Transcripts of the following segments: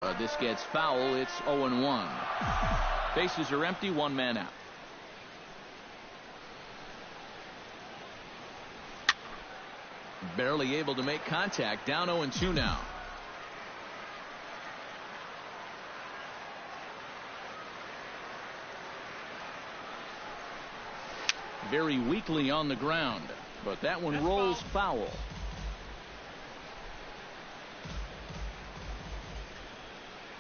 This gets foul. It's 0-1. Bases are empty. One man out. Barely able to make contact. Down 0-2 now. Very weakly on the ground, but that one rolls foul.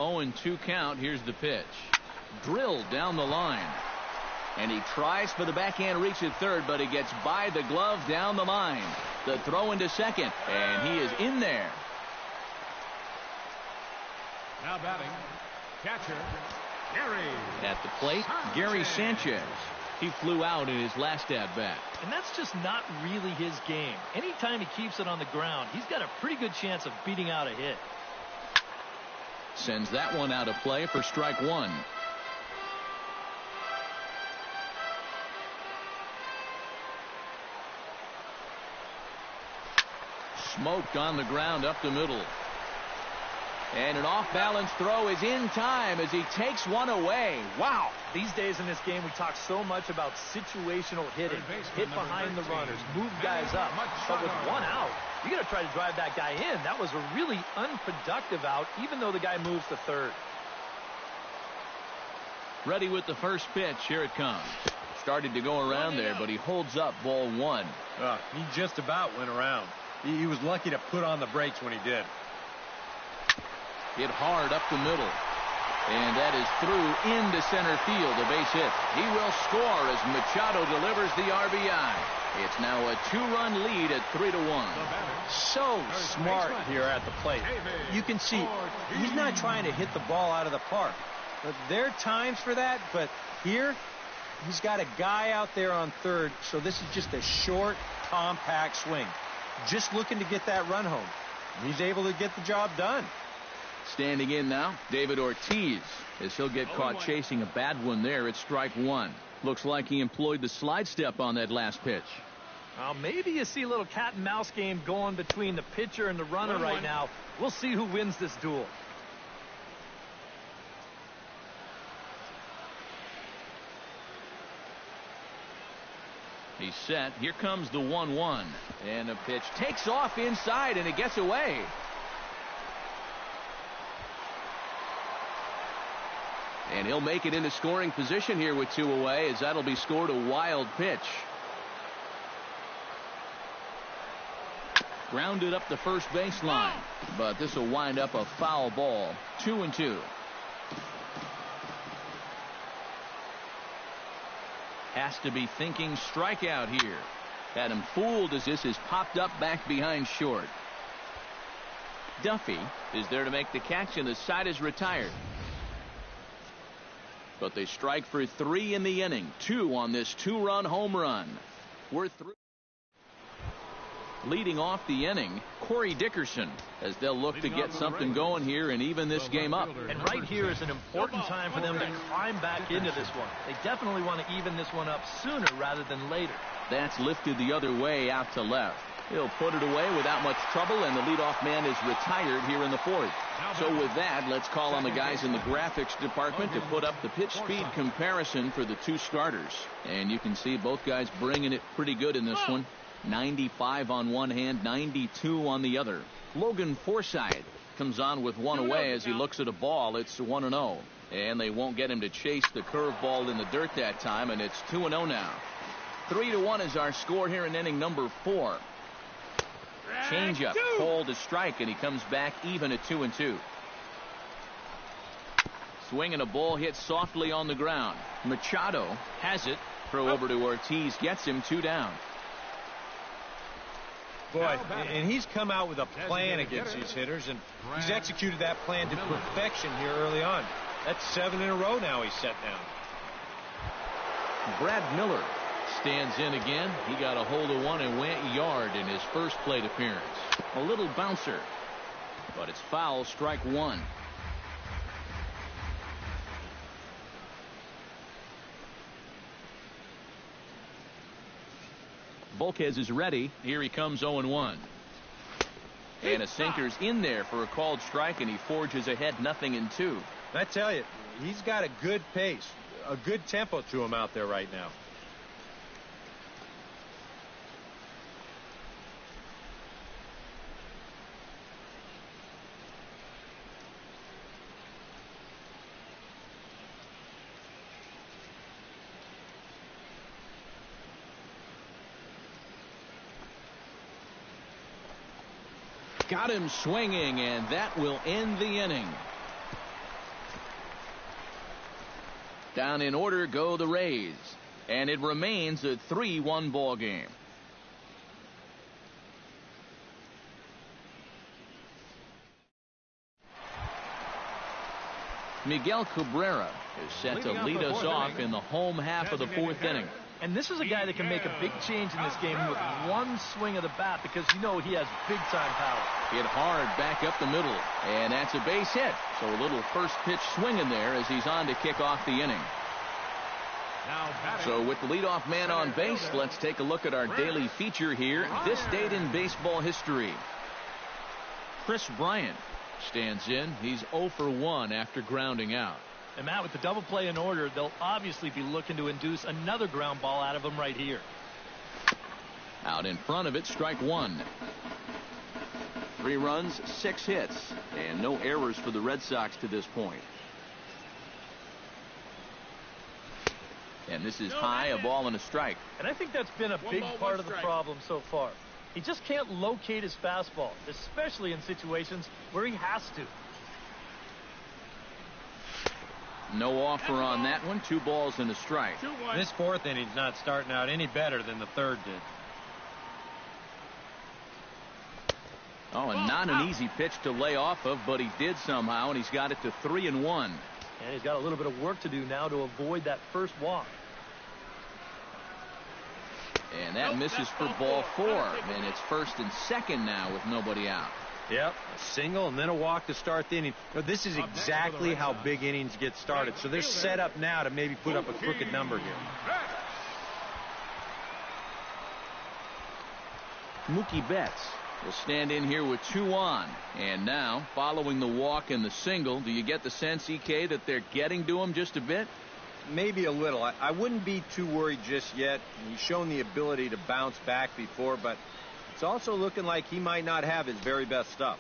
Oh, 0-2 count. Here's the pitch. Drilled down the line. And he tries for the backhand reach at third, but he gets by the glove down the line. The throw into second, and he is in there. Now batting, catcher, Gary. At the plate, Gary Sanchez. He flew out in his last at-bat. And that's just not really his game. Anytime he keeps it on the ground, he's got a pretty good chance of beating out a hit. Sends that one out of play for strike one. Smoked on the ground up the middle. And an off-balance throw is in time as he takes one away. Wow. These days in this game, we talk so much about situational hitting. Hit behind the runners, move guys up. But with one out, you got to try to drive that guy in. That was a really unproductive out, even though the guy moves to third. Ready with the first pitch. Here it comes. Started to go around there, but he holds up ball one. He just about went around. He was lucky to put on the brakes when he did. Hit hard up the middle. And that is through into center field. A base hit. He will score as Machado delivers the RBI. It's now a 2-run lead at 3-1. So smart here at the plate. You can see he's not trying to hit the ball out of the park. There are times for that, but here he's got a guy out there on third, so this is just a short, compact swing. Just looking to get that run home. He's able to get the job done. Standing in now, David Ortiz, as he'll get caught chasing a bad one there at strike one. Looks like he employed the slide step on that last pitch. Well, maybe you see a little cat and mouse game going between the pitcher and the runner right now. We'll see who wins this duel. He's set. Here comes the 1-1. And the pitch takes off inside, and it gets away. And he'll make it into scoring position here with 2 away, as that'll be scored a wild pitch. Grounded up the first baseline. But this will wind up a foul ball. 2-2. Has to be thinking strikeout here. Had him fooled as this is popped up back behind short. Duffy is there to make the catch, and the side is retired. But they strike for 3 in the inning. 2 on this 2-run home run. We're through. Leading off the inning, Corey Dickerson, as they'll look to get something going here and even this game up. And right here is an important time for them to climb back into this one. They definitely want to even this one up sooner rather than later. That's lifted the other way out to left. He'll put it away without much trouble, and the leadoff man is retired here in the 4th. So with that, let's call on the guys in the graphics department to put up the pitch speed comparison for the 2 starters. And you can see both guys bringing it pretty good in this one. 95 on one hand, 92 on the other. Logan Forsythe comes on with 1 away as he looks at a ball. It's 1-0. And they won't get him to chase the curveball in the dirt that time, and it's 2-0 now. 3-1 is our score here in inning number 4. Changeup, called to strike, and he comes back even at 2-2. Swinging a ball hit softly on the ground. Machado has it. Throw over to Ortiz, gets him 2 down. Boy, and he's come out with a plan against these hitters, and he's executed that plan to perfection here early on. That's 7 in a row now he's set down. Brad Miller stands in again. He got a hold of one and went yard in his first plate appearance. A little bouncer, but it's foul, strike 1. Volquez is ready. Here he comes 0-1. And a sinker's in there for a called strike, and he forges ahead 0-2. I tell you, he's got a good pace, a good tempo to him out there right now. Got him swinging, and that will end the inning. Down in order go the Rays, and it remains a 3-1 ball game. Miguel Cabrera is set to lead us off in the home half of the fourth inning. And this is a guy that can make a big change in this game with one swing of the bat, because you know he has big-time power. Hit hard back up the middle, and that's a base hit. So a little first pitch swing in there as he's on to kick off the inning. So with the leadoff man on base, let's take a look at our daily feature here. This date in baseball history. Kris Bryant stands in. He's 0 for 1 after grounding out. And Matt, with the double play in order, they'll obviously be looking to induce another ground ball out of him right here. Out in front of it, strike one. 3 runs, 6 hits, and no errors for the Red Sox to this point. And this is high, a ball and a strike. And I think that's been a big part of the problem so far. He just can't locate his fastball, especially in situations where he has to. No offer on that one. 2 balls and a strike. This fourth inning's not starting out any better than the third did. Oh, and not an easy pitch to lay off of, but he did somehow, and he's got it to 3-1. And he's got a little bit of work to do now to avoid that first walk. And that misses for ball 4, and it's first and second now with nobody out. Yep, a single and then a walk to start the inning. But this is exactly how big innings get started. So they're set up now to maybe put up a crooked number here. Mookie Betts will stand in here with 2 on. And now, following the walk and the single, do you get the sense, EK, that they're getting to him just a bit? Maybe a little. I wouldn't be too worried just yet. He's shown the ability to bounce back before, but it's also looking like he might not have his very best stuff.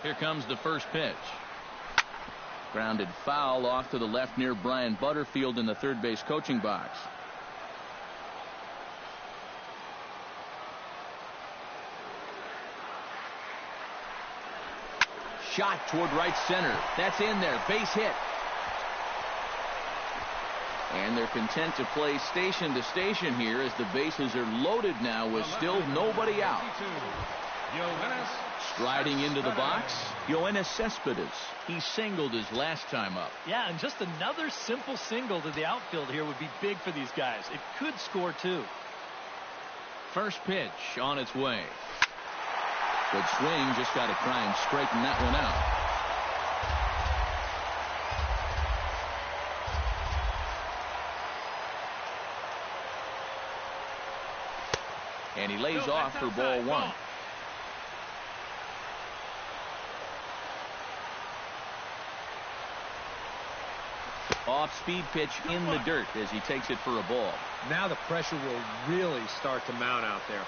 Here comes the first pitch. Grounded foul off to the left near Brian Butterfield in the third base coaching box. Shot toward right center. That's in there. Base hit. And they're content to play station to station here as the bases are loaded now with still nobody out. Striding into the box, Yoenis Cespedes. He singled his last time up. Yeah, and just another simple single to the outfield here would be big for these guys. It could score 2. First pitch on its way. Good swing, just got to try and straighten that one out. And he lays off for ball 1. Off-speed pitch in the dirt as he takes it for a ball. Now the pressure will really start to mount out there.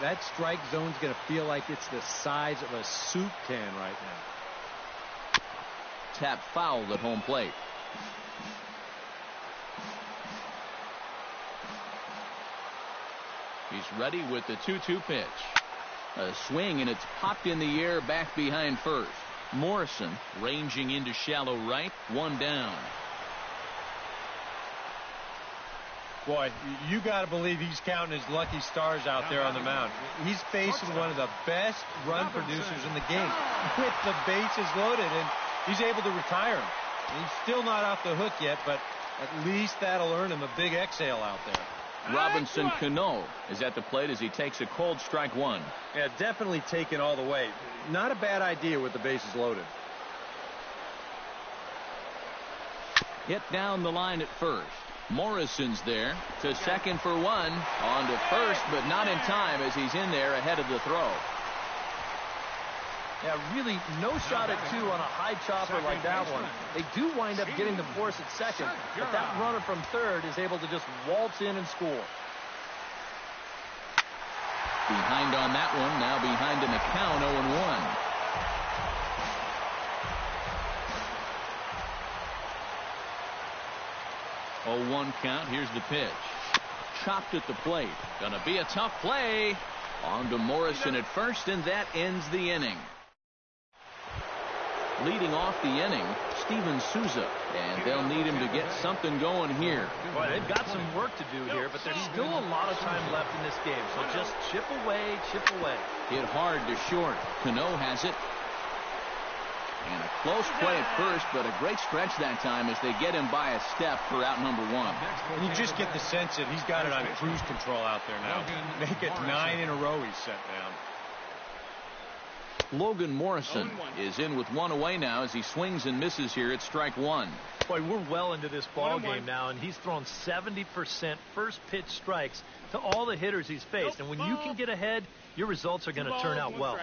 That strike zone's going to feel like it's the size of a soup can right now. Tap foul at home plate. He's ready with the 2-2 pitch. A swing, and it's popped in the air back behind first. Morrison ranging into shallow right. 1 down. Boy, you got to believe he's counting his lucky stars out there on the mound. He's facing one of the best run producers in the game with the bases loaded, and he's able to retire him. He's still not off the hook yet, but at least that'll earn him a big exhale out there. Robinson Cano is at the plate as he takes a cold strike 1. Yeah, definitely taken all the way. Not a bad idea with the bases loaded. Hit down the line at first. Morrison's there to second for one. On to first, but not in time as he's in there ahead of the throw. Yeah, really no shot at two on a high chopper like that one. They do wind up getting the force at second, but that runner from third is able to just waltz in and score. Behind on that one, now behind in the count, 0-1. 0-1 count. Here's the pitch. Chopped at the plate. Gonna be a tough play. On to Morrison at first, and that ends the inning. Leading off the inning, Steven Souza, and they'll need him to get something going here. Boy, they've got some work to do here, but there's still a lot of time left in this game, so just chip away, chip away. Hit hard to short. Cano has it. And a close play at first, but a great stretch that time as they get him by a step for out number one. And you just get the sense that he's got it on cruise control out there now. Make it 9 in a row he's set down. Logan Morrison is in with one away now as he swings and misses here at strike one. Boy, we're well into this ball game now, and he's thrown 70% first pitch strikes to all the hitters he's faced. And when you can get ahead, your results are going to turn out well.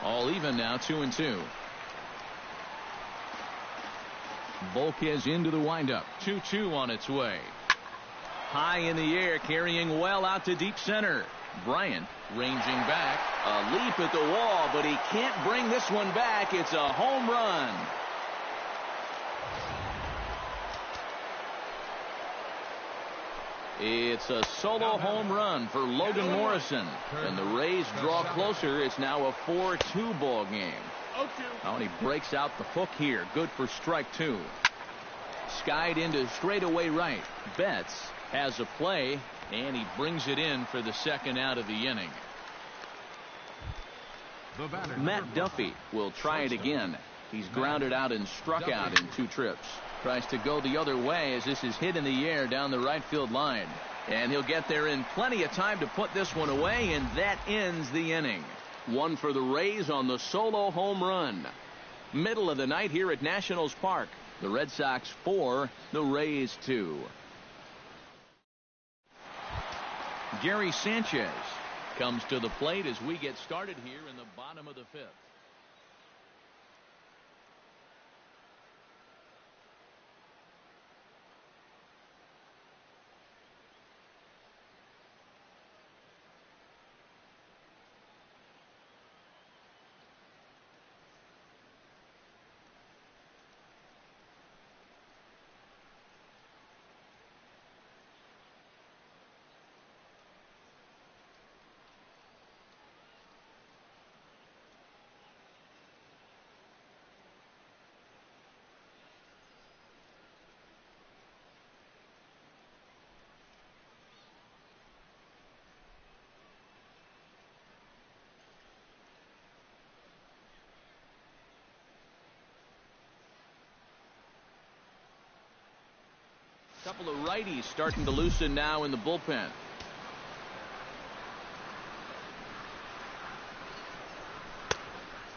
All even now, 2-2. Volquez into the windup. 2-2 on its way. High in the air, carrying well out to deep center. Bryant ranging back. A leap at the wall, but he can't bring this one back. It's a home run. It's a solo home run for Logan Morrison. And the Rays draw closer. It's now a 4-2 ball game. Oh, and he breaks out the hook here. Good for strike two. Skied into straightaway right. Betts has a play, and he brings it in for the second out of the inning. Matt Duffy will try it again. He's grounded out and struck out in 2 trips. Tries to go the other way as this is hit in the air down the right field line. And he'll get there in plenty of time to put this one away, and that ends the inning. One for the Rays on the solo home run. Middle of the night here at Nationals Park. The Red Sox 4, the Rays 2. Gary Sanchez comes to the plate as we get started here in the bottom of the 5th. Couple of righties starting to loosen now in the bullpen.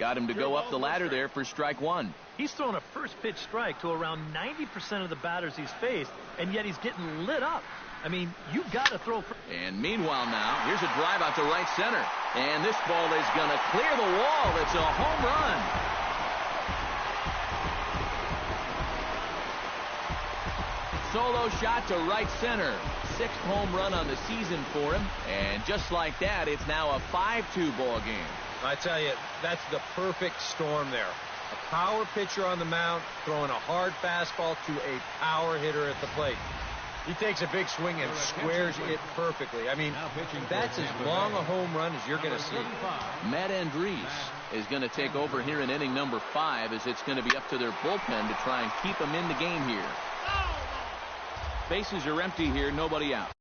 Got him to go up the ladder there for strike one. He's thrown a first pitch strike to around 90% of the batters he's faced, and yet he's getting lit up. I mean, you've got to throw. And meanwhile now, here's a drive out to right center. And this ball is going to clear the wall. It's a home run. Solo shot to right center. 6th home run on the season for him. And just like that, it's now a 5-2 ball game. I tell you, that's the perfect storm there. A power pitcher on the mound throwing a hard fastball to a power hitter at the plate. He takes a big swing and squares it perfectly. I mean, that's as long a home run as you're going to see. Matt Andriese is going to take over here in inning number 5 as it's going to be up to their bullpen to try and keep them in the game here. Bases are empty here, nobody out.